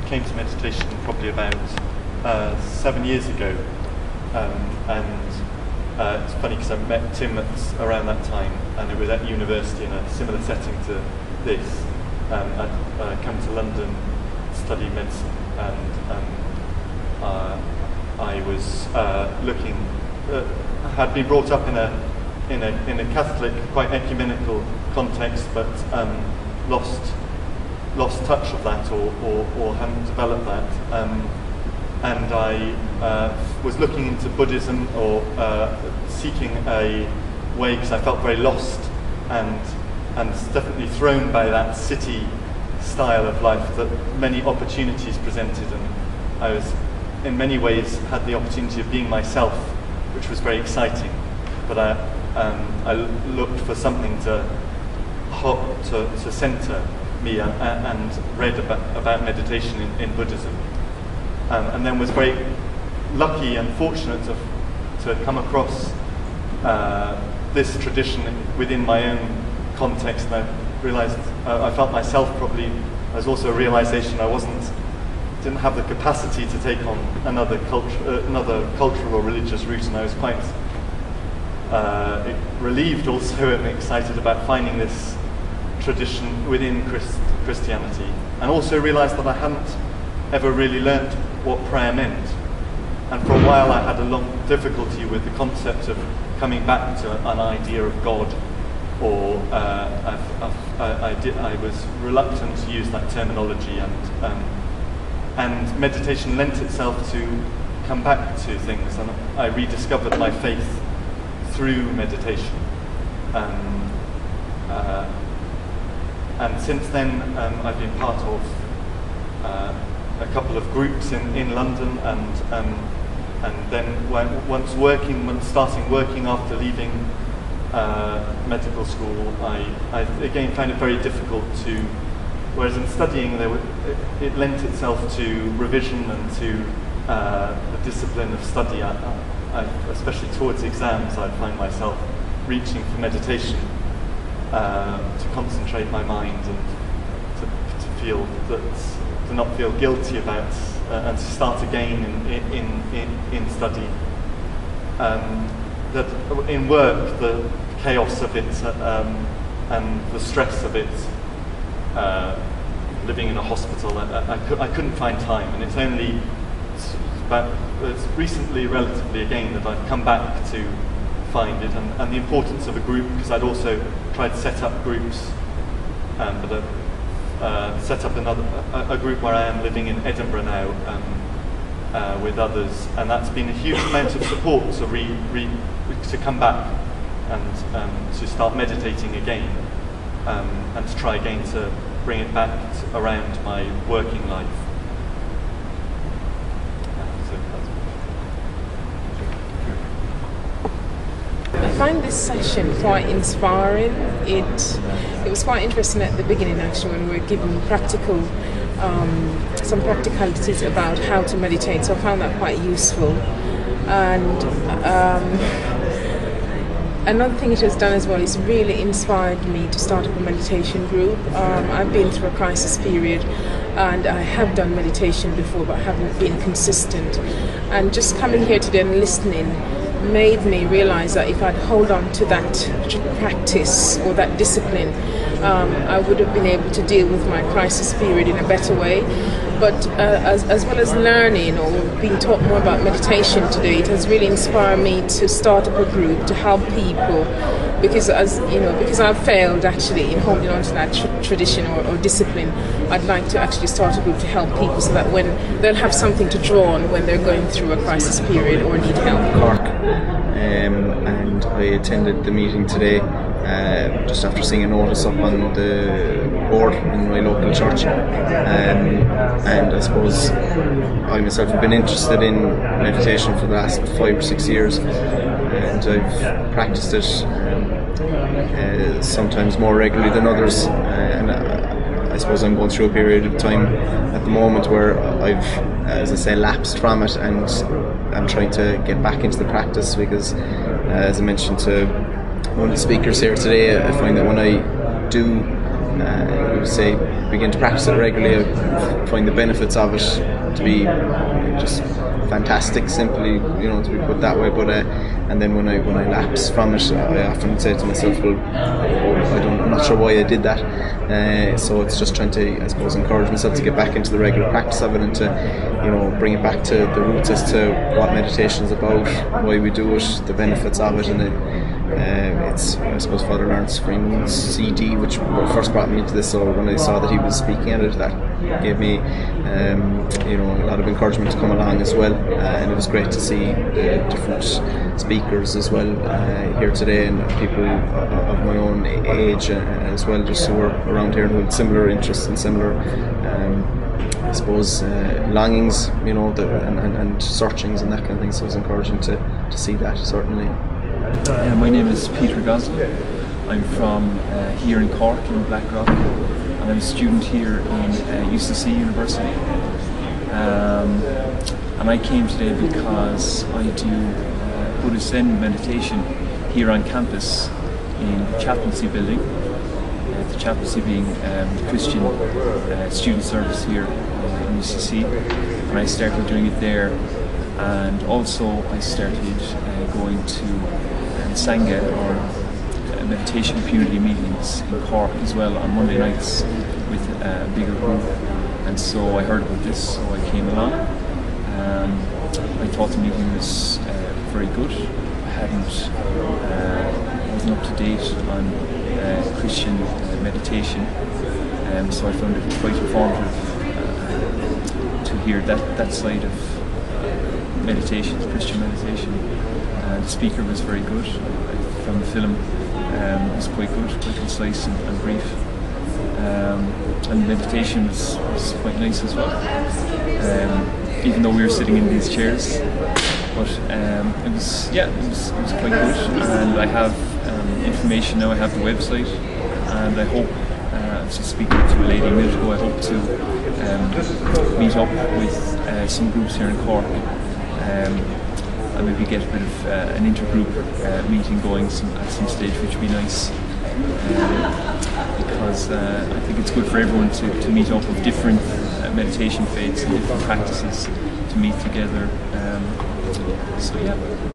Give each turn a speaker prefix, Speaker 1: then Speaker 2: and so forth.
Speaker 1: came to meditation probably about 7 years ago, and it's funny because I met Tim around that time, and it was at university in a similar setting to this. I'd come to London to study medicine, and I was had been brought up in a Catholic, quite ecumenical context, but lost touch of that, or hadn't developed that. And I was looking into Buddhism, or seeking a way, because I felt very lost and definitely thrown by that city style of life, that many opportunities presented, and I was in many ways had the opportunity of being myself, which was very exciting. But I looked for something to centre me, and read about meditation in Buddhism, and then was very lucky and fortunate to come across this tradition within my own context. And I realised I felt myself probably. There's also a realisation I didn't have the capacity to take on another cultural or religious route, and I was quite relieved also and excited about finding this tradition within Christianity, and also realised that I hadn't ever really learnt what prayer meant. And for a while I had a long difficulty with the concept of coming back to an idea of God, or I was reluctant to use that terminology, and meditation lent itself to come back to things, and I rediscovered my faith through meditation. And since then I've been part of a couple of groups in London, and then once starting working after leaving medical school, I again found it very difficult to, whereas in studying it lent itself to revision and to the discipline of study. Especially towards exams, I'd find myself reaching for meditation to concentrate my mind, and to not feel guilty about, and to start again in study. That in work, the chaos of it and the stress of it, living in a hospital, I couldn't find time, and it's only it's recently, relatively again, that I've come back to find it, and the importance of a group, because I'd also tried to set up groups, but set up a group where I am living in Edinburgh now, with others, and that's been a huge amount of support to come back and to start meditating again, and to try again to bring it back around my working life.
Speaker 2: I find this session quite inspiring. It was quite interesting at the beginning, actually, when we were given some practicalities about how to meditate, so I found that quite useful. And another thing it has done as well is really inspired me to start up a meditation group. I've been through a crisis period, and I have done meditation before, but haven't been consistent. And just coming here today and listening made me realise that if I'd hold on to that practice or that discipline, I would have been able to deal with my crisis period in a better way. But as well as learning or being taught more about meditation today, it has really inspired me to start up a group to help people, because because I've failed actually in holding on to that tradition or discipline. I'd like to actually start a group to help people, so that when they'll have something to draw on when they're going through a crisis period or need help.
Speaker 3: Cork, and I attended the meeting today just after seeing a notice up on the board in my local church, and I suppose I myself have been interested in meditation for the last 5 or 6 years, and I've practiced it sometimes more regularly than others, and I suppose I'm going through a period of time at the moment where I've, as I say, lapsed from it, and I'm trying to get back into the practice, because as I mentioned to one of the speakers here today, I find that when I do I would say begin to practice it regularly. I find the benefits of it to be just fantastic, simply, you know, to be put that way. But and then when I lapse from it, I often say to myself, well, I'm not sure why I did that. So it's just trying to, I suppose, encourage myself to get back into the regular practice of it, and to, you know, bring it back to the roots as to what meditation is about, why we do it, the benefits of it. And it's, I suppose, Father Lawrence Freeman's CD which first brought me into this. So when I saw that he was speaking at it, that gave me you know, a lot of encouragement to come along as well, and it was great to see the different speakers as well here today, and people of my own age as well, just who were around here who had similar interests and similar I suppose longings, you know, and searchings and that kind of thing. So it was encouraging to see that, certainly.
Speaker 4: My name is Peter Gosling. I'm from here in Cork, in Blackrock, and I'm a student here in UCC University. And I came today because I do Buddhist Zen meditation here on campus in the chaplaincy building. The chaplaincy being Christian student service here in UCC, and I started doing it there. And also I started going to Sangha, or meditation community meetings in Cork as well, on Monday nights with a bigger group. And so I heard about this, so I came along. I thought the meeting was very good. I wasn't up to date on Christian meditation, so I found it quite informative to hear that side of meditation, Christian meditation. The speaker was very good. I found the film was quite good, quite concise and brief. And meditation was quite nice as well, even though we were sitting in these chairs. But it was quite good, and I have information now. I have the website, and I hope, I was just speaking to a lady a minute ago, I hope to meet up with some groups here in Cork, and maybe get a bit of an intergroup meeting going at some stage, which would be nice. Because I think it's good for everyone to meet up with different meditation faiths and different practices, to meet together. So yeah.